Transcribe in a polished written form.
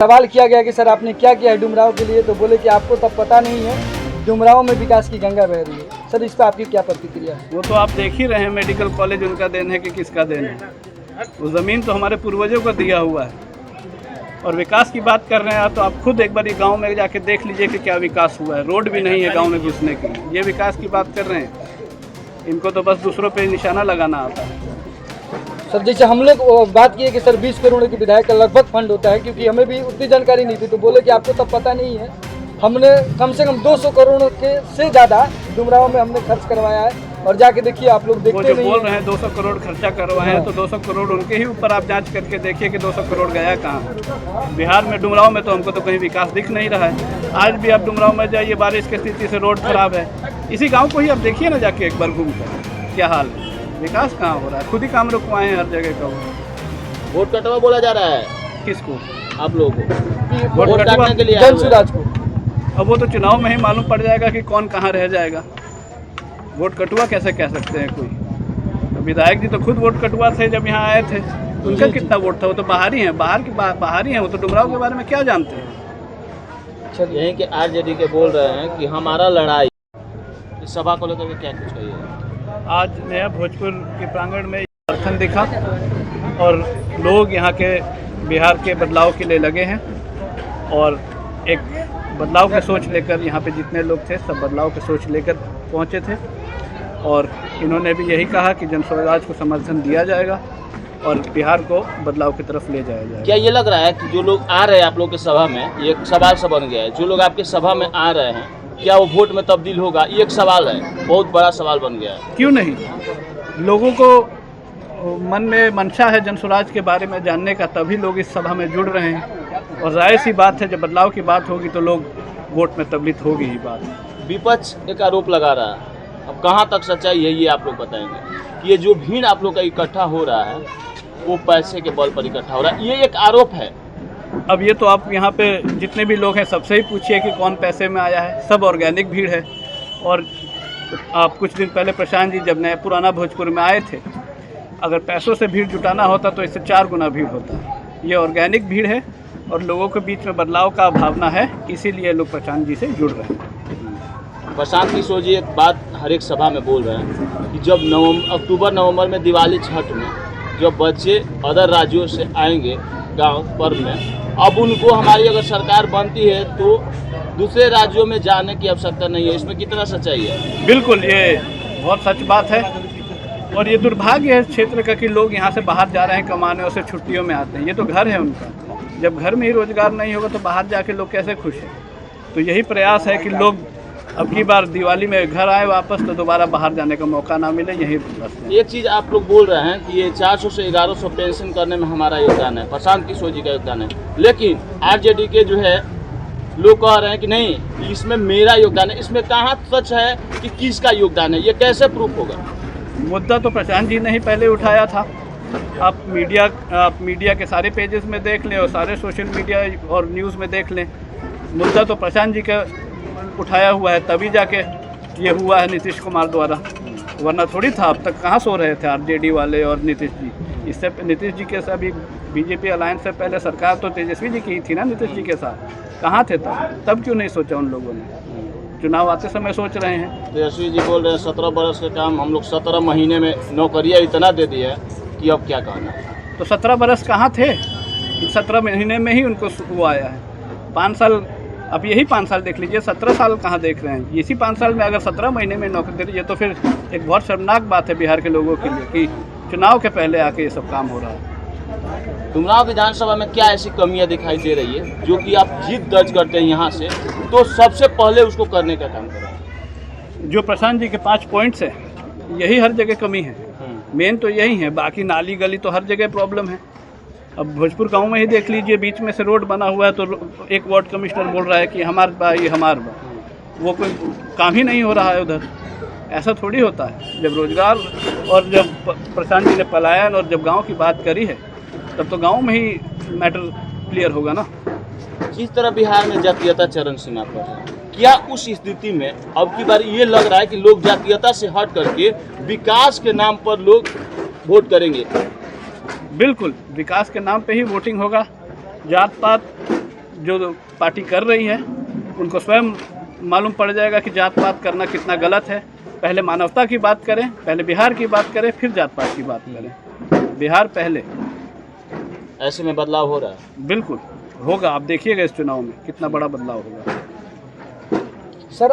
सवाल किया गया कि सर आपने क्या किया है डुमरांव के लिए, तो बोले कि आपको तब पता नहीं है डुमरांव में विकास की गंगा बह रही है। सर इस पर आपकी क्या प्रतिक्रिया है? वो तो आप देख ही रहे हैं, मेडिकल कॉलेज उनका देन है कि किसका देन है? वो ज़मीन तो हमारे पूर्वजों को दिया हुआ है। और विकास की बात कर रहे हैं तो आप खुद एक बार गांव में जाके देख लीजिए कि क्या विकास हुआ है। रोड भी नहीं है गांव में घुसने के लिए। ये विकास की बात कर रहे हैं, इनको तो बस दूसरों पे निशाना लगाना आता है। सर जैसे हम लोग बात किए कि सर 20 करोड़ की विधायक का लगभग फंड होता है, क्योंकि हमें भी उतनी जानकारी नहीं थी, तो बोले कि आपको तब पता नहीं है। हमने कम से कम 200 करोड़ के से ज़्यादा डुमरांव में हमने खर्च करवाया है। और जाके देखिए आप लोग देखते वो जो बोल रहे हैं 200 करोड़ खर्चा करवाए हैं, तो 200 करोड़ उनके ही ऊपर आप जांच करके देखिए कि 200 करोड़ गया कहाँ। बिहार में डुमरांव में तो हमको तो कहीं विकास दिख नहीं रहा है। आज भी आप डुमरांव में जाइए, बारिश की स्थिति से रोड खराब है। इसी गाँव को ही आप देखिए ना जाके एक बार घूम कर, क्या हाल है, विकास कहाँ हो रहा है। खुद ही काम रुकवाए हैं हर जगह का। वोट कटवा बोला जा रहा है किसको? आप लोगों को वोट काटने के लिए आए जन हुए हैं। सुराज को। अब वो तो चुनाव में ही मालूम पड़ जाएगा कि कौन कहाँ रह जाएगा। वोट कटुआ कैसे कह सकते हैं कोई? विधायक जी तो खुद वोट कटुआ थे जब यहाँ आए थे। उनका कितना वोट था? वो तो बाहरी हैं, बाहरी हैं। वो तो डुमरांव के बारे में क्या जानते हैं? यहीं के आरजेडी के बोल रहे हैं कि हमारा लड़ाई। इस सभा को लेकर के क्या कुछ कहिए? आज नया भोजपुर के प्रांगण में समर्थन दिखा और लोग यहाँ के बिहार के बदलाव के लिए लगे हैं। और एक बदलाव की सोच लेकर यहाँ पे जितने लोग थे सब बदलाव की सोच लेकर पहुँचे थे। और इन्होंने भी यही कहा कि जन स्वराज को समर्थन दिया जाएगा और बिहार को बदलाव की तरफ ले जाया जाएगा। क्या ये लग रहा है कि जो लोग आ रहे हैं आप लोग के सभा में, ये एक सवाल सा बन गया है, जो लोग आपके सभा में आ रहे हैं क्या वो वोट में तब्दील होगा? ये एक सवाल है, बहुत बड़ा सवाल बन गया है। क्यों नहीं? लोगों को मन में मंशा है जन स्वराज के बारे में जानने का, तभी लोग इस सभा में जुड़ रहे हैं। और जाहिर सी बात है, जब बदलाव की बात होगी तो लोग वोट में तब्दील होगी ही बात। विपक्ष एक आरोप लगा रहा है, अब कहाँ तक सच्चाई है ये आप लोग बताएंगे कि ये जो भीड़ आप लोग का इकट्ठा हो रहा है वो पैसे के बल पर इकट्ठा हो रहा है, ये एक आरोप है। अब ये तो आप यहाँ पे जितने भी लोग हैं सबसे ही पूछिए कि कौन पैसे में आया है। सब ऑर्गेनिक भीड़ है। और आप कुछ दिन पहले प्रशांत जी जब नया पुराना भोजपुर में आए थे, अगर पैसों से भीड़ जुटाना होता तो इससे 4 गुना भीड़ होता। ये ऑर्गेनिक भीड़ है और लोगों के बीच में बदलाव का भावना है, इसीलिए लोग प्रशांत जी से जुड़ रहे हैं। प्रशांत किशोर जी एक बात हर एक सभा में बोल रहे हैं कि जब अक्टूबर नवंबर में दिवाली छठ में जब बच्चे अदर राज्यों से आएंगे गांव पर्व में, अब उनको हमारी अगर सरकार बनती है तो दूसरे राज्यों में जाने की आवश्यकता नहीं है। इसमें कितना सच्चाई है? बिल्कुल, ये बहुत सच बात है। और ये दुर्भाग्य है इस क्षेत्र का कि लोग यहाँ से बाहर जा रहे हैं कमाने और से छुट्टियों में आते हैं। ये तो घर है उनका। जब घर में ही रोजगार नहीं होगा तो बाहर जाके लोग कैसे खुश हैं? तो यही प्रयास है कि लोग अब की बार दिवाली में घर आए वापस तो दोबारा बाहर जाने का मौका ना मिले। यही बस है। एक चीज़ आप लोग बोल रहे हैं कि ये 400 से 1100 पेंशन करने में हमारा योगदान है, प्रशांत किशोर जी का योगदान है, लेकिन आरजेडी के जो है लोग कह रहे हैं कि नहीं इसमें मेरा योगदान है। इसमें कहाँ सच है कि किसका योगदान है? ये कैसे प्रूफ होगा? मुद्दा तो प्रशांत जी ने ही पहले उठाया था। आप मीडिया के सारे पेजेस में देख लें और सारे सोशल मीडिया और न्यूज़ में देख लें, मुद्दा तो प्रशांत जी का उठाया हुआ है, तभी जाके ये हुआ है नीतीश कुमार द्वारा। वरना थोड़ी था। अब तक कहाँ सो रहे थे आरजेडी वाले और नीतीश जी? इससे नीतीश जी के साथ बीजेपी अलायंस से पहले सरकार तो तेजस्वी जी की ही थी ना नीतीश जी के साथ। कहाँ थे तब क्यों नहीं सोचा उन लोगों ने? चुनाव आते समय सोच रहे हैं। तेजस्वी जी बोल रहे हैं 17 बरस के काम हम लोग 17 महीने में नौकरियाँ इतना दे दी है कि अब क्या कहना। तो 17 बरस कहाँ थे? 17 महीने में ही उनको वो आया है। 5 साल, अब यही 5 साल देख लीजिए, 17 साल कहाँ देख रहे हैं? इसी 5 साल में अगर 17 महीने में नौकरी दे दीजिए तो फिर एक बहुत शर्मनाक बात है बिहार के लोगों के लिए कि चुनाव के पहले आके ये सब काम हो रहा है। डुमरांव विधानसभा में क्या ऐसी कमियां दिखाई दे रही है जो कि आप जीत दर्ज करते हैं यहाँ से, तो सबसे पहले उसको करने का काम करें? जो प्रशांत जी के 5 पॉइंट्स है, यही हर जगह कमी है। मेन तो यही है, बाकी नाली गली तो हर जगह प्रॉब्लम है। अब भोजपुर गांव में ही देख लीजिए, बीच में से रोड बना हुआ है तो एक वार्ड कमिश्नर बोल रहा है कि हमारे बा ये हमारे बा, वो कोई काम ही नहीं हो रहा है उधर। ऐसा थोड़ी होता है। जब रोजगार और जब प्रशांत जी ने पलायन और जब गांव की बात करी है तब तो गांव में ही मैटर क्लियर होगा ना। जिस तरह बिहार में जातीयता चरम सीमा पर है, क्या उस स्थिति में अब की बार ये लग रहा है कि लोग जातीयता से हट करके विकास के नाम पर लोग वोट करेंगे? बिल्कुल, विकास के नाम पे ही वोटिंग होगा। जात पात जो पार्टी कर रही है उनको स्वयं मालूम पड़ जाएगा कि जात पात करना कितना गलत है। पहले मानवता की बात करें, पहले बिहार की बात करें, फिर जात पात की बात करें। बिहार पहले। ऐसे में बदलाव हो रहा है। बिल्कुल होगा, आप देखिएगा इस चुनाव में कितना बड़ा बदलाव होगा। सर